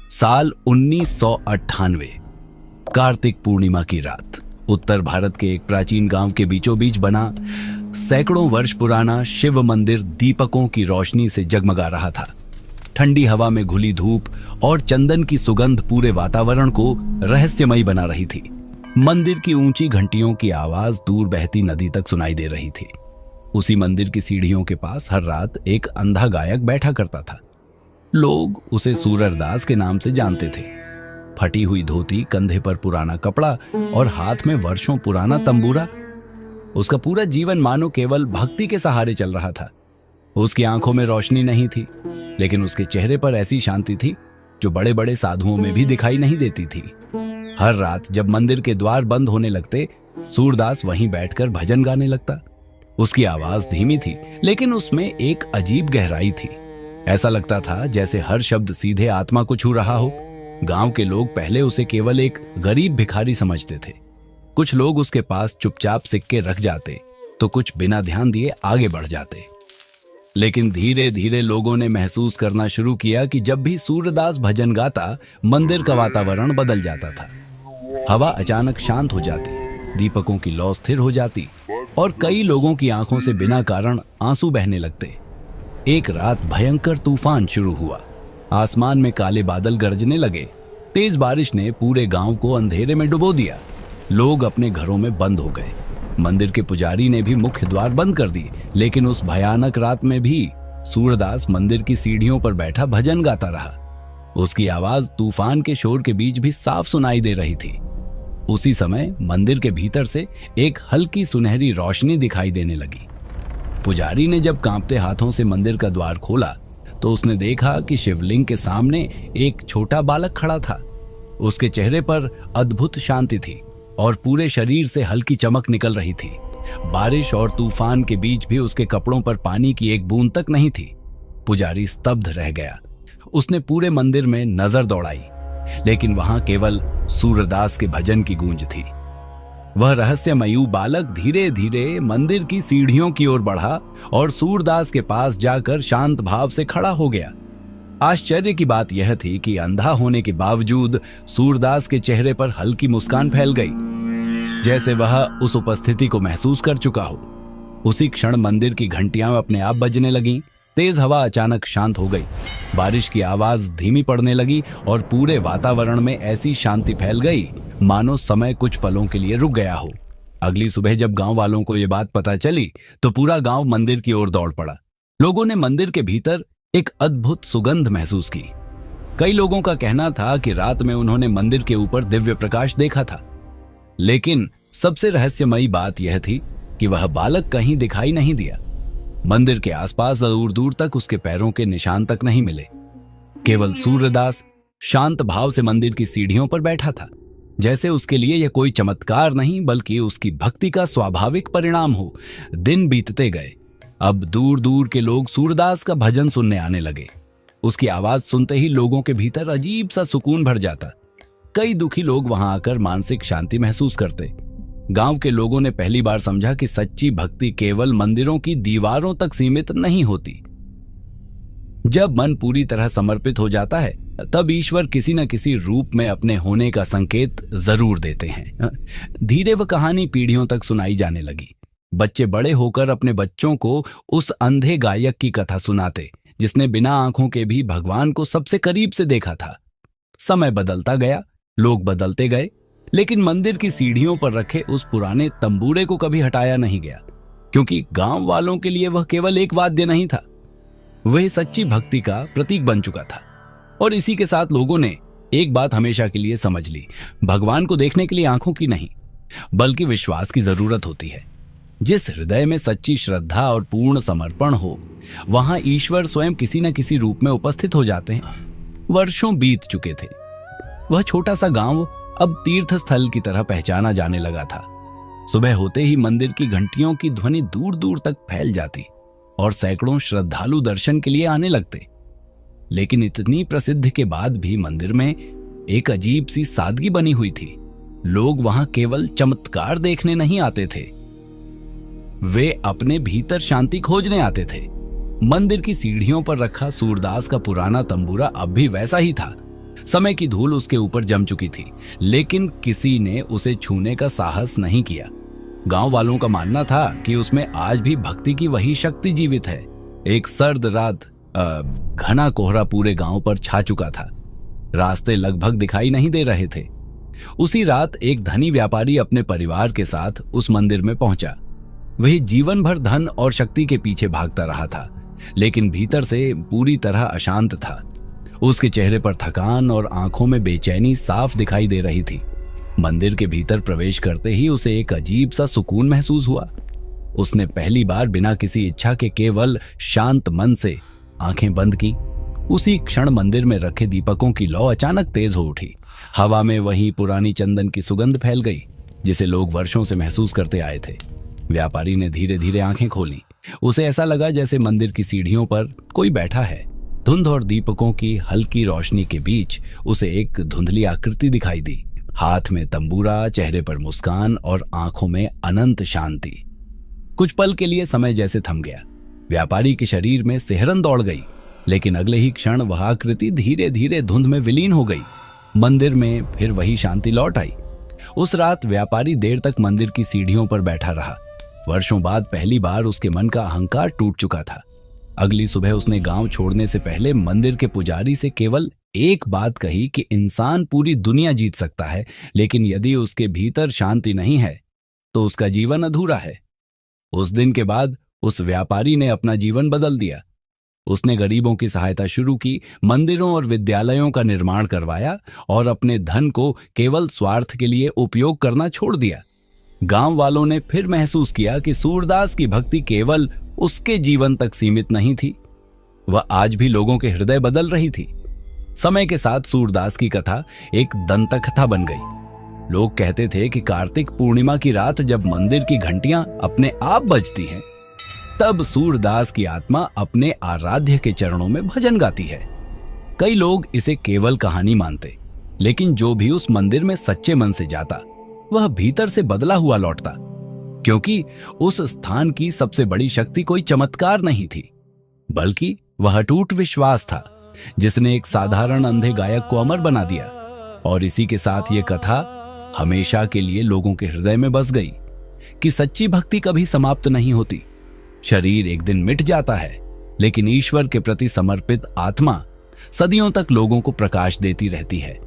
साल 1998, कार्तिक पूर्णिमा की रात। उत्तर भारत के एक प्राचीन गांव के बीचों बीच बना सैकड़ों वर्ष पुराना शिव मंदिर दीपकों की रोशनी से जगमगा रहा था। ठंडी हवा में घुली धूप और चंदन की सुगंध पूरे वातावरण को रहस्यमयी बना रही थी। मंदिर की ऊंची घंटियों की आवाज दूर बहती नदी तक सुनाई दे रही थी। उसी मंदिर की सीढ़ियों के पास हर रात एक अंधा गायक बैठा करता था। लोग उसे सूरदास के नाम से जानते थे। फटी हुई धोती, कंधे पर पुराना कपड़ा और हाथ में वर्षों पुराना तंबूरा। उसका पूरा जीवन मानो केवल भक्ति के सहारे चल रहा था। उसकी आंखों में रोशनी नहीं थी, लेकिन उसके चेहरे पर ऐसी शांति थी जो बड़े बड़े साधुओं में भी दिखाई नहीं देती थी। हर रात जब मंदिर के द्वार बंद होने लगते, सूरदास वहीं बैठकर भजन गाने लगता। उसकी आवाज धीमी थी, लेकिन उसमें एक अजीब गहराई थी। ऐसा लगता था जैसे हर शब्द सीधे आत्मा को छू रहा हो। गांव के लोग पहले उसे केवल एक गरीब भिखारी समझते थे। कुछ लोग उसके पास चुपचाप सिक्के रख जाते, तो कुछ बिना ध्यान दिए आगे बढ़ जाते। लेकिन धीरे धीरे लोगों ने महसूस करना शुरू किया कि जब भी सूरदास भजन गाता, मंदिर का वातावरण बदल जाता था। हवा अचानक शांत हो जाती, दीपकों की लौ स्थिर हो जाती और कई लोगों की आंखों से बिना कारण आंसू बहने लगते। एक रात भयंकर तूफान शुरू हुआ। आसमान में काले बादल गरजने लगे। तेज बारिश ने पूरे गांव को अंधेरे में डुबो दिया। लोग अपने घरों में बंद हो गए। मंदिर के पुजारी ने भी मुख्य द्वार बंद कर दी, लेकिन उस भयानक रात में भी सूरदास मंदिर की सीढ़ियों पर बैठा भजन गाता रहा। उसकी आवाज तूफान के शोर के बीच भी साफ सुनाई दे रही थी। उसी समय मंदिर के भीतर से एक हल्की सुनहरी रोशनी दिखाई देने लगी। पुजारी ने जब कांपते हाथों से मंदिर का द्वार खोला, तो उसने देखा कि शिवलिंग के सामने एक छोटा बालक खड़ा था। उसके चेहरे पर अद्भुत शांति थी और पूरे शरीर से हल्की चमक निकल रही थी। बारिश और तूफान के बीच भी उसके कपड़ों पर पानी की एक बूंद तक नहीं थी। पुजारी स्तब्ध रह गया। उसने पूरे मंदिर में नजर दौड़ाई, लेकिन वहां केवल सूरदास के भजन की गूंज थी। वह रहस्यमयी बालक धीरे धीरे मंदिर की सीढ़ियों की ओर बढ़ा और सूरदास के पास जाकर शांत भाव से खड़ा हो गया। आश्चर्य की बात यह थी कि अंधा होने के बावजूद सूरदास के चेहरे पर हल्की मुस्कान फैल गई, जैसे वह उस उपस्थिति को महसूस कर चुका हो। उसी क्षण मंदिर की घंटियां अपने आप बजने लगीं। तेज हवा अचानक शांत हो गई। बारिश की आवाज धीमी पड़ने लगी और पूरे वातावरण में ऐसी शांति फैल गई मानो समय कुछ पलों के लिए रुक गया हो। अगली सुबह जब गांव वालों को यह बात पता चली, तो पूरा गांव मंदिर की ओर दौड़ पड़ा। लोगों ने मंदिर के भीतर एक अद्भुत सुगंध महसूस की। कई लोगों का कहना था कि रात में उन्होंने मंदिर के ऊपर दिव्य प्रकाश देखा था, लेकिन सबसे रहस्यमयी बात यह थी कि वह बालक कहीं दिखाई नहीं दिया। मंदिर के आसपास दूर दूर तक उसके पैरों के निशान तक नहीं मिले। केवल सूरदास शांत भाव से मंदिर की सीढ़ियों पर बैठा था, जैसे उसके लिए यह कोई चमत्कार नहीं बल्कि उसकी भक्ति का स्वाभाविक परिणाम हो। दिन बीतते गए। अब दूर दूर के लोग सूरदास का भजन सुनने आने लगे। उसकी आवाज सुनते ही लोगों के भीतर अजीब सा सुकून भर जाता। कई दुखी लोग वहां आकर मानसिक शांति महसूस करते। गांव के लोगों ने पहली बार समझा कि सच्ची भक्ति केवल मंदिरों की दीवारों तक सीमित नहीं होती। जब मन पूरी तरह समर्पित हो जाता है, तब ईश्वर किसी न किसी रूप में अपने होने का संकेत जरूर देते हैं। धीरे वह कहानी पीढ़ियों तक सुनाई जाने लगी। बच्चे बड़े होकर अपने बच्चों को उस अंधे गायक की कथा सुनाते, जिसने बिना आंखों के भी भगवान को सबसे करीब से देखा था। समय बदलता गया, लोग बदलते गए, लेकिन मंदिर की सीढ़ियों पर रखे उस पुराने तंबूरे को कभी हटाया नहीं गया, क्योंकि गांव वालों के लिए वह केवल एक वाद्य नहीं था, वह सच्ची भक्ति का प्रतीक बन चुका था। और इसी के साथ लोगों ने एक बात हमेशा के लिए समझ ली, भगवान को देखने के लिए आंखों की नहीं, बल्कि विश्वास की जरूरत होती है। जिस हृदय में सच्ची श्रद्धा और पूर्ण समर्पण हो, वहां ईश्वर स्वयं किसी न किसी रूप में उपस्थित हो जाते हैं। वर्षों बीत चुके थे। वह छोटा सा गांव अब तीर्थ स्थल की तरह पहचाना जाने लगा था। सुबह होते ही मंदिर की घंटियों की ध्वनि दूर दूर तक फैल जाती और सैकड़ों श्रद्धालु दर्शन के लिए आने लगते। लेकिन इतनी प्रसिद्धि के बाद भी मंदिर में एक अजीब सी सादगी बनी हुई थी। लोग वहां केवल चमत्कार देखने नहीं आते थे, वे अपने भीतर शांति खोजने आते थे। मंदिर की सीढ़ियों पर रखा सूरदास का पुराना तंबूरा अब भी वैसा ही था। समय की धूल उसके ऊपर जम चुकी थी, लेकिन किसी ने उसे छूने का साहस नहीं किया। गांव वालों का मानना था कि उसमें आज भी भक्ति की वही शक्ति जीवित है। एक सर्द रात, घना कोहरा पूरे गांव पर छा चुका था। रास्ते लगभग दिखाई नहीं दे रहे थे। उसी रात एक धनी व्यापारी अपने परिवार के साथ उस मंदिर में पहुंचा। वह जीवन भर धन और शक्ति के पीछे भागता रहा था, लेकिन भीतर से पूरी तरह अशांत था। उसके चेहरे पर थकान और आंखों में बेचैनी साफ दिखाई दे रही थी। मंदिर के भीतर प्रवेश करते ही उसे एक अजीब सा सुकून महसूस हुआ। उसने पहली बार बिना किसी इच्छा के केवल शांत मन से आंखें बंद की। उसी क्षण मंदिर में रखे दीपकों की लौ अचानक तेज हो उठी। हवा में वही पुरानी चंदन की सुगंध फैल गई, जिसे लोग वर्षों से महसूस करते आए थे। व्यापारी ने धीरे धीरे आंखें खोली। उसे ऐसा लगा जैसे मंदिर की सीढ़ियों पर कोई बैठा है। धुंध और दीपकों की हल्की रोशनी के बीच उसे एक धुंधली आकृति दिखाई दी। हाथ में तंबूरा, चेहरे पर मुस्कान और आंखों में अनंत शांति। कुछ पल के लिए समय जैसे थम गया। व्यापारी के शरीर में सिहरन दौड़ गई, लेकिन अगले ही क्षण वह आकृति धीरे धीरे धुंध में विलीन हो गई। मंदिर में फिर वही शांति लौट आई। उस रात व्यापारी देर तक मंदिर की सीढ़ियों पर बैठा रहा। वर्षों बाद पहली बार उसके मन का अहंकार टूट चुका था। अगली सुबह उसने गांव छोड़ने से पहले मंदिर के पुजारी से केवल एक बात कही कि इंसान पूरी दुनिया जीत सकता है, लेकिन यदि उसके भीतर शांति नहीं है तो उसका जीवन अधूरा है। उस दिन के बाद उस व्यापारी ने अपना जीवन बदल दिया। उसने गरीबों की सहायता शुरू की, मंदिरों और विद्यालयों का निर्माण करवाया और अपने धन को केवल स्वार्थ के लिए उपयोग करना छोड़ दिया। गांव वालों ने फिर महसूस किया कि सूरदास की भक्ति केवल उसके जीवन तक सीमित नहीं थी, वह आज भी लोगों के हृदय बदल रही थी। समय के साथ सूरदास की कथा एक दंतकथा बन गई। लोग कहते थे कि कार्तिक पूर्णिमा की रात जब मंदिर की घंटियां अपने आप बजती हैं, तब सूरदास की आत्मा अपने आराध्य के चरणों में भजन गाती है। कई लोग इसे केवल कहानी मानते, लेकिन जो भी उस मंदिर में सच्चे मन से जाता वह भीतर से बदला हुआ लौटता, क्योंकि उस स्थान की सबसे बड़ी शक्ति कोई चमत्कार नहीं थी, बल्कि वह अटूट विश्वास था जिसने एक साधारण अंधे गायक को अमर बना दिया। और इसी के साथ यह कथा हमेशा के लिए लोगों के हृदय में बस गई कि सच्ची भक्ति कभी समाप्त नहीं होती। शरीर एक दिन मिट जाता है, लेकिन ईश्वर के प्रति समर्पित आत्मा सदियों तक लोगों को प्रकाश देती रहती है।